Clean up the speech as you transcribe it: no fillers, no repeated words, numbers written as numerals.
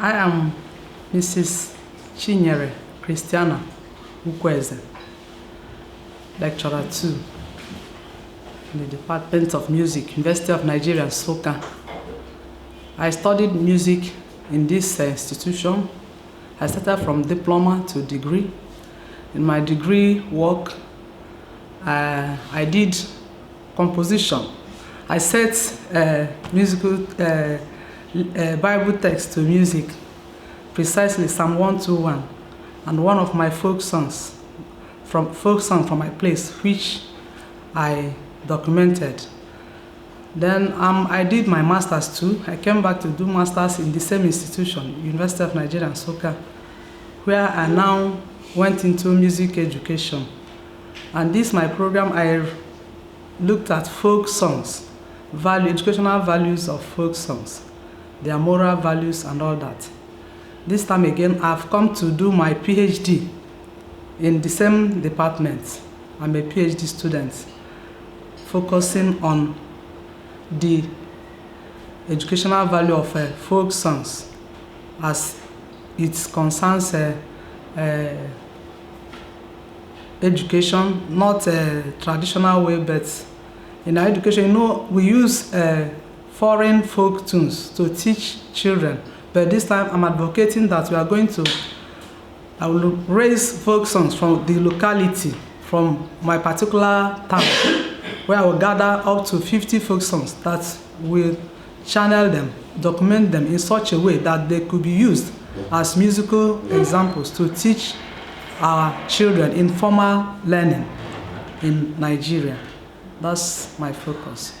I am Mrs. Chinyere Christiana Ukweze, Lecturer 2 in the Department of Music, University of Nigeria, Nsukka. I studied music in this institution. I started from diploma to degree. In my degree work, I did composition. I set musical Bible text to music, precisely Psalm 121, and one of my folk songs from my place, which I documented. Then I did my master's too. I came back to do master's in the same institution, University of Nigeria, Nsukka, where I now went into music education. And this my program, I looked at folk songs, educational values of folk songs, their moral values and all that. This time again, I've come to do my PhD in the same department. I'm a PhD student, focusing on the educational value of folk songs as it concerns education, not a traditional way, but in our education, you know, we use foreign folk tunes to teach children. But this time I'm advocating that I will raise folk songs from the locality, from my particular town, where I will gather up to 50 folk songs that will channel them, document them in such a way that they could be used as musical examples to teach our children in formal learning in Nigeria. That's my focus.